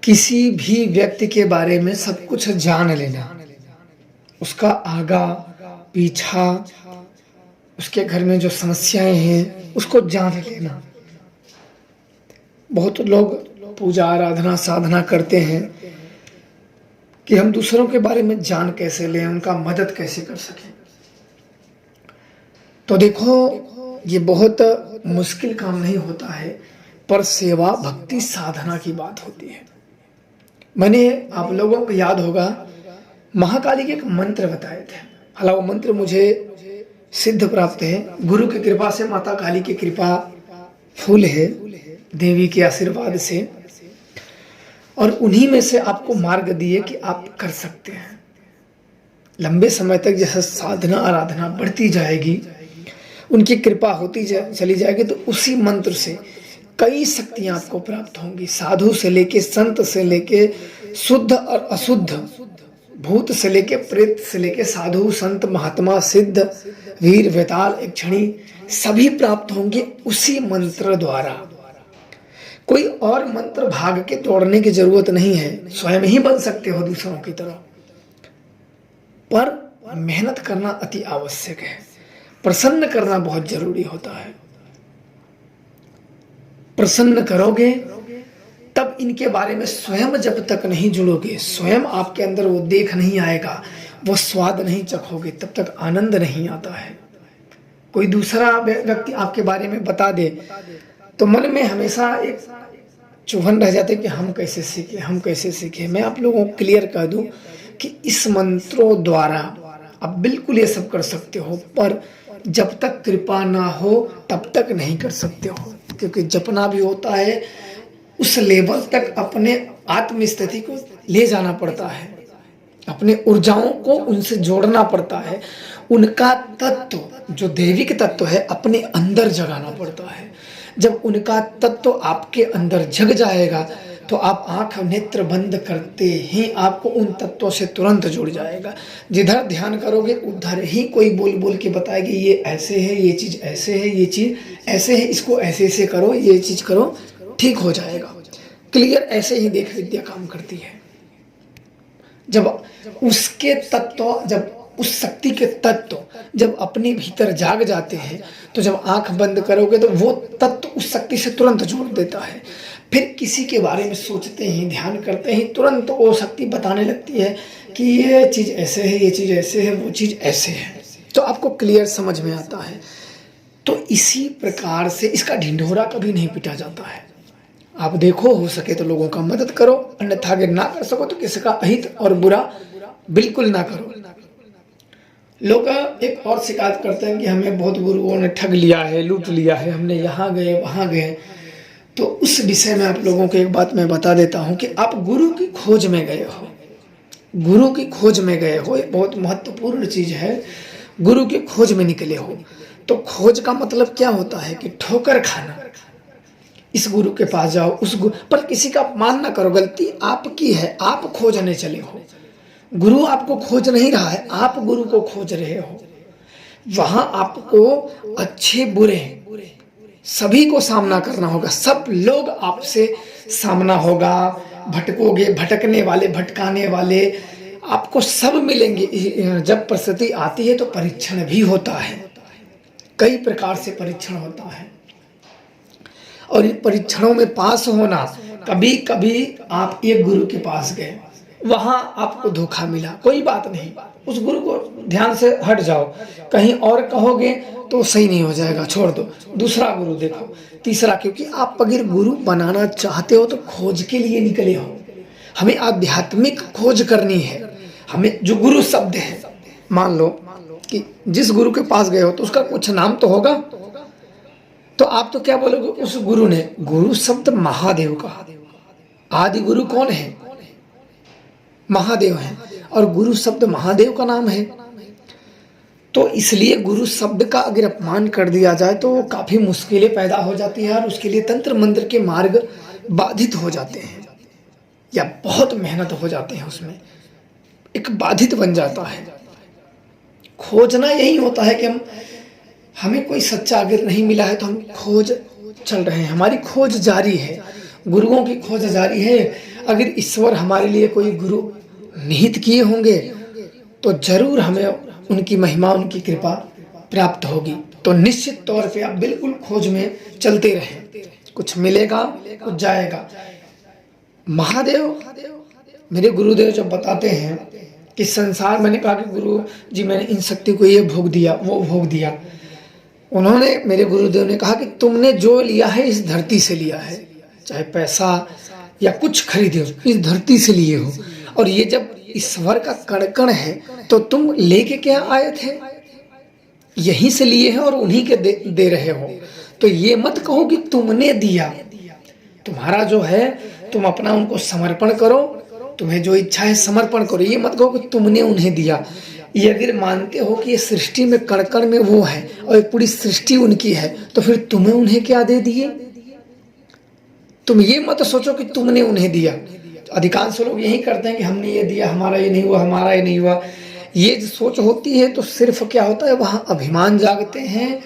किसी भी व्यक्ति के बारे में सब कुछ जान लेना, उसका आगा पीछा, उसके घर में जो समस्याएं हैं उसको जान लेना। बहुत लोग पूजा आराधना साधना करते हैं कि हम दूसरों के बारे में जान कैसे लें, उनका मदद कैसे कर सकें। तो देखो, ये बहुत मुश्किल काम नहीं होता है, पर सेवा भक्ति साधना की बात होती है। मैंने आप लोगों को याद होगा महाकाली के एक मंत्र बताए थे। हालांकि वो मंत्र मुझे सिद्ध प्राप्त है, गुरु की कृपा से, माता काली की कृपा फूल है, देवी के आशीर्वाद से, और उन्हीं में से आपको मार्ग दिए कि आप कर सकते हैं। लंबे समय तक जैसे साधना आराधना बढ़ती जाएगी, उनकी कृपा होती चली जाएगी, तो उसी मंत्र से कई शक्तियां आपको प्राप्त होंगी। साधु से लेके, संत से लेके, शुद्ध और अशुद्ध, भूत से लेके, प्रेत से लेके, साधु संत महात्मा सिद्ध वीर वेताल यक्षिणी सभी प्राप्त होंगे उसी मंत्र द्वारा। कोई और मंत्र भाग के तोड़ने की जरूरत नहीं है, स्वयं ही बन सकते हो दूसरों की तरह, पर मेहनत करना अति आवश्यक है। प्रसन्न करना बहुत जरूरी होता है। प्रसन्न करोगे तब इनके बारे में स्वयं जब तक नहीं जुड़ोगे, स्वयं आपके अंदर वो देख नहीं आएगा, वो स्वाद नहीं चखोगे, तब तक आनंद नहीं आता है। कोई दूसरा व्यक्ति आपके बारे में बता दे तो मन में हमेशा एक चुभन रह जाते कि हम कैसे सीखे, हम कैसे सीखे। मैं आप लोगों को क्लियर कर दूं कि इस मंत्रों द्वारा आप बिल्कुल ये सब कर सकते हो, पर जब तक कृपा ना हो तब तक नहीं कर सकते हो। क्योंकि जपना भी होता है, उस लेवल तक अपने आत्म स्थिति को ले जाना पड़ता है, अपने ऊर्जाओं को उनसे जोड़ना पड़ता है, उनका तत्व जो दैविक तत्व है अपने अंदर जगाना पड़ता है। जब उनका तत्व आपके अंदर जग जाएगा तो आप आंख नेत्र बंद करते ही आपको उन तत्वों से तुरंत जुड़ जाएगा। जिधर ध्यान करोगे उधर ही कोई बोल बोल के बताएगी ये ऐसे है, ये चीज ऐसे है, ये चीज ऐसे है, इसको ऐसे ऐसे करो, ये चीज करो, ठीक हो जाएगा। क्लियर ऐसे ही देख विद्या काम करती है। जब उसके तत्व, जब उस शक्ति के तत्व जब अपने भीतर जाग जाते हैं, तो जब आंख बंद करोगे तो वो तत्व उस शक्ति से तुरंत जोड़ देता है। फिर किसी के बारे में सोचते ही, ध्यान करते ही तुरंत वो शक्ति बताने लगती है कि ये चीज ऐसे है, ये चीज ऐसे है, वो चीज ऐसे है। तो आपको क्लियर समझ में आता है। तो इसी प्रकार से इसका ढिंढोरा कभी नहीं पिटा जाता है। आप देखो, हो सके तो लोगों का मदद करो, अन्यथा अगर ना कर सको तो किसी का अहित और बुरा बिल्कुल ना करो। लोग एक और शिकायत करते हैं कि हमें बहुत गुरुओं ने ठग लिया है, लूट लिया है, हमने यहाँ गए वहाँ गए। तो उस विषय में आप लोगों को एक बात मैं बता देता हूँ कि आप गुरु की खोज में गए हो, गुरु की खोज में गए हो, ये बहुत महत्वपूर्ण चीज है। गुरु की खोज में निकले हो, तो खोज का मतलब क्या होता है कि ठोकर खाना। इस गुरु के पास जाओ, उस गुरु पर किसी का अपमान ना करो, गलती आपकी है, आप खोजने चले हो। गुरु आपको खोज नहीं रहा है, आप गुरु को खोज रहे हो। वहां आपको अच्छे बुरे सभी को सामना करना होगा, सब लोग आपसे सामना होगा। भटकोगे, भटकने वाले, भटकाने वाले आपको सब मिलेंगे। जब परिस्थिति आती है तो परीक्षण भी होता है, कई प्रकार से परीक्षण होता है, और इन परीक्षणों में पास होना, कभी कभी आप एक गुरु के पास गए, वहां आपको धोखा मिला, कोई बात नहीं, उस गुरु को ध्यान से हट जाओ। कहीं और कहोगे तो सही नहीं हो जाएगा, छोड़ दो, दूसरा गुरु देखो, तीसरा। क्योंकि आप अगर गुरु बनाना चाहते हो तो खोज के लिए निकले हो। हमें आध्यात्मिक खोज करनी है। हमें जो गुरु शब्द है, मान लो कि जिस गुरु के पास गए हो तो उसका कुछ नाम तो होगा, तो आप तो क्या बोलोगे उस गुरु ने, गुरु शब्द महादेव का, आदि गुरु कौन है, महादेव है, और गुरु शब्द महादेव का नाम है। तो इसलिए गुरु शब्द का अगर अपमान कर दिया जाए तो काफी मुश्किलें पैदा हो जाती है, और उसके लिए तंत्र मंत्र के मार्ग बाधित हो जाते हैं, या बहुत मेहनत हो जाते हैं, उसमें एक बाधित बन जाता है। खोजना यही होता है कि हमें कोई सच्चा अगर नहीं मिला है तो हम खोज चल रहे हैं, हमारी खोज जारी है। गुरुओं की खोज जारी है। अगर ईश्वर हमारे लिए कोई गुरु निहित किए होंगे तो जरूर हमें उनकी महिमा, उनकी कृपा प्राप्त होगी। तो निश्चित तौर पे आप बिल्कुल खोज में चलते रहें, कुछ मिलेगा कुछ जाएगा। महादेव मेरे गुरुदेव जब बताते हैं कि संसार, मैंने कहा कि गुरु जी मैंने इन शक्ति को ये भोग दिया वो भोग दिया, उन्होंने, मेरे गुरुदेव ने कहा कि तुमने जो लिया है इस धरती से लिया है, चाहे पैसा या कुछ खरीदे हो इस धरती से लिए हो, और ये जब ईश्वर का कण कण है तो तुम लेके क्या आए थे, यहीं से लिए हैं और उन्हीं के दे रहे हो। तो ये मत कहो कि तुमने दिया, तुम्हारा जो है तुम अपना उनको समर्पण करो, तुम्हें जो इच्छा है समर्पण करो। ये मत कहो कि तुमने उन्हें दिया। ये अगर मानते हो कि ये सृष्टि में कण कण में वो है और पूरी सृष्टि उनकी है, तो फिर तुम्हें उन्हें क्या दे दिए। तुम ये मत सोचो कि तुमने उन्हें दिया। अधिकांश लोग यही करते हैं कि हमने ये दिया, हमारा ये नहीं हुआ, हमारा ये नहीं हुआ। ये सोच होती है तो सिर्फ क्या होता है, वहाँ अभिमान जागते हैं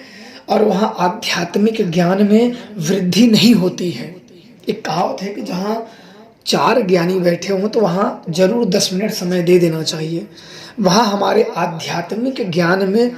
और वहाँ आध्यात्मिक ज्ञान में वृद्धि नहीं होती है। एक कहावत है कि जहाँ 4 ज्ञानी बैठे हों तो वहाँ जरूर 10 मिनट समय दे देना चाहिए। वहाँ हमारे आध्यात्मिक ज्ञान में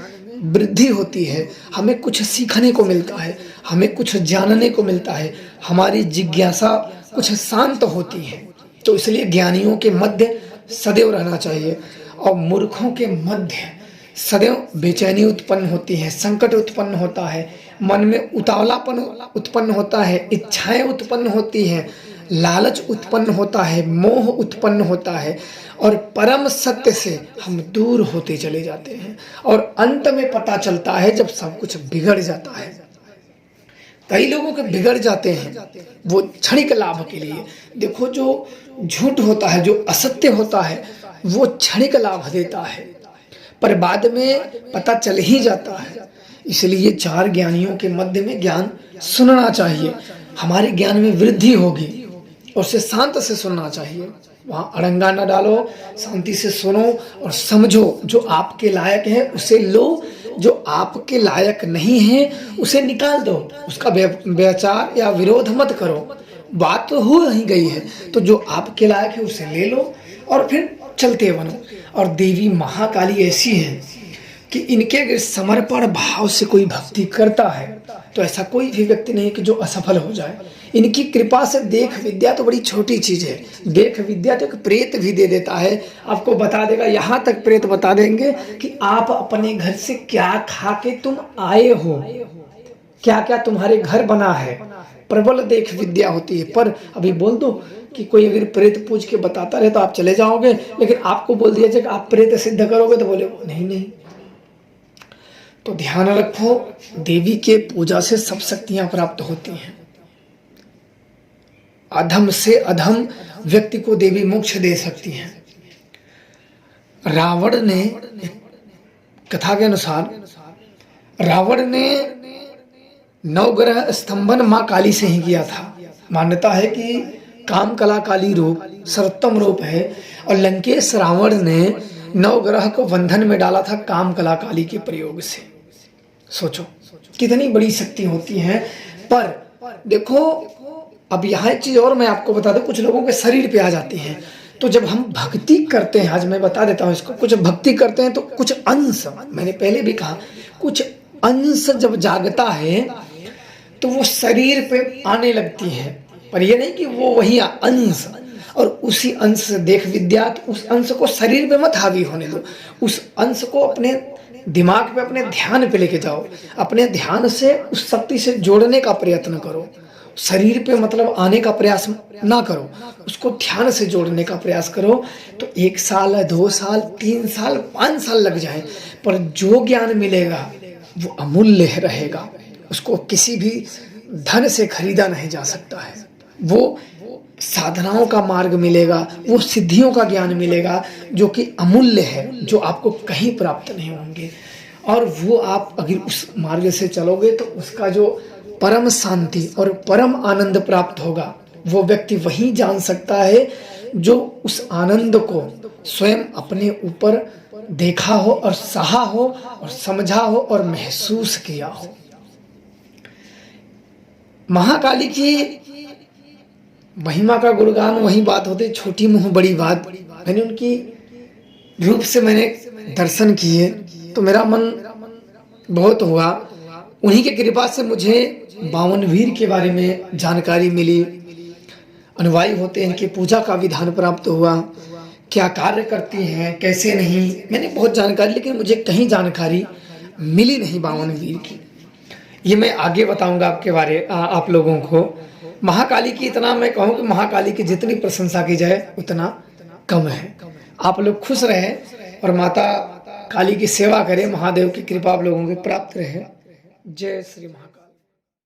वृद्धि होती है, हमें कुछ सीखने को मिलता है, हमें कुछ जानने को मिलता है, हमारी जिज्ञासा कुछ शांत होती है। तो इसलिए ज्ञानियों के मध्य सदैव रहना चाहिए और मूर्खों के मध्य सदैव बेचैनी उत्पन्न होती है, संकट उत्पन्न होता है, मन में उतावलापन उत्पन्न होता है, इच्छाएं उत्पन्न होती हैं, लालच उत्पन्न होता है, मोह उत्पन्न होता है और परम सत्य से हम दूर होते चले जाते हैं। और अंत में पता चलता है जब सब कुछ बिगड़ जाता है। कई लोगों के बिगड़ जाते हैं वो क्षणिक लाभ के लिए। देखो, जो झूठ होता है, जो असत्य होता है, वो क्षणिक लाभ देता है पर बाद में पता चल ही जाता है। इसलिए 4 ज्ञानियों के मध्य में ज्ञान सुनना चाहिए, हमारे ज्ञान में वृद्धि होगी। और उसे शांत से सुनना चाहिए, वहाँ अड़ंगा न डालो, शांति से सुनो और समझो। जो आपके लायक है उसे लो, जो आपके लायक नहीं है उसे निकाल दो, उसका विचार या विरोध मत करो। बात तो हो ही गई है, तो जो आपके लायक है उसे ले लो और फिर चलते बनो। और देवी महाकाली ऐसी है कि इनके अगर समर्पण भाव से कोई भक्ति करता है तो ऐसा कोई भी व्यक्ति नहीं कि जो असफल हो जाए। इनकी कृपा से देख विद्या तो बड़ी छोटी चीज है, देख विद्या तो एक प्रेत भी दे देता है, आपको बता देगा। यहाँ तक प्रेत बता देंगे कि आप अपने घर से क्या खा के तुम आए हो, क्या क्या तुम्हारे घर बना है। प्रबल देख विद्या होती है। पर अभी बोल दो कि कोई अगर प्रेत पूछ के बताता रहे तो आप चले जाओगे, लेकिन आपको बोल दिया जाए कि आप प्रेत सिद्ध करोगे तो बोले नहीं नहीं। तो ध्यान रखो, देवी के पूजा से सब शक्तियां प्राप्त होती हैं। अधम से अधम व्यक्ति को देवी मोक्ष दे सकती हैं। रावण ने, कथा के अनुसार रावण ने 9 ग्रह स्तंभन मां काली से ही किया था। मान्यता है कि काम कला काली रूप सर्वोत्तम रूप है और लंकेश रावण ने 9 ग्रह को बंधन में डाला था काम कला काली के प्रयोग से। सोचो कितनी बड़ी शक्ति होती है। पर देखो, अब यहाँ एक चीज और मैं आपको बता दूं, कुछ लोगों के शरीर पे आ जाती हैं। तो जब हम भक्ति करते हैं, आज मैं बता देता हूँ इसको, कुछ भक्ति करते हैं तो कुछ अंश, मैंने पहले भी कहा, कुछ अंश जब जागता है तो वो शरीर पे आने लगती है। पर ये नहीं कि वो वही अंश, और उसी अंश से देख विद्या, तो उस अंश को शरीर पे मत हावी होने दो, उस अंश को अपने दिमाग पे, अपने ध्यान पे लेके जाओ, अपने ध्यान से उस शक्ति से जोड़ने का प्रयत्न करो। शरीर पे मतलब आने का प्रयास ना करो, उसको ध्यान से जोड़ने का प्रयास करो। तो 1 साल, 2 साल, 3 साल, 5 साल लग जाए, पर जो ज्ञान मिलेगा वो अमूल्य रहेगा। उसको किसी भी धन से खरीदा नहीं जा सकता है। वो साधनाओं का मार्ग मिलेगा, वो सिद्धियों का ज्ञान मिलेगा जो कि अमूल्य है, जो आपको कहीं प्राप्त नहीं होंगे। और वो आप अगर उस मार्ग से चलोगे तो उसका जो परम शांति और परम आनंद प्राप्त होगा, वो व्यक्ति वही जान सकता है जो उस आनंद को स्वयं अपने ऊपर देखा हो और सहा हो और समझा हो और महसूस किया हो। महाकाली की महिमा का गुणगान वही बात होती, छोटी मुँह बड़ी बात। मैंने उनकी रूप से मैंने दर्शन किए तो मेरा मन बहुत हुआ। उन्हीं की कृपा से मुझे 52 वीर के बारे में जानकारी मिली, अनुयायी होते हैं, इनकी पूजा का विधान प्राप्त हुआ, क्या कार्य करती हैं कैसे नहीं, मैंने बहुत जानकारी, लेकिन मुझे कहीं जानकारी मिली नहीं 52 वीर की। ये मैं आगे बताऊंगा आपके बारे आप लोगों को। महाकाली की इतना मैं कहूँ कि महाकाली की जितनी प्रशंसा की जाए उतना कम है। आप लोग खुश रहे और माता काली की सेवा करें, महादेव की कृपा आप लोगों को प्राप्त रहे। जय श्री महाकाल।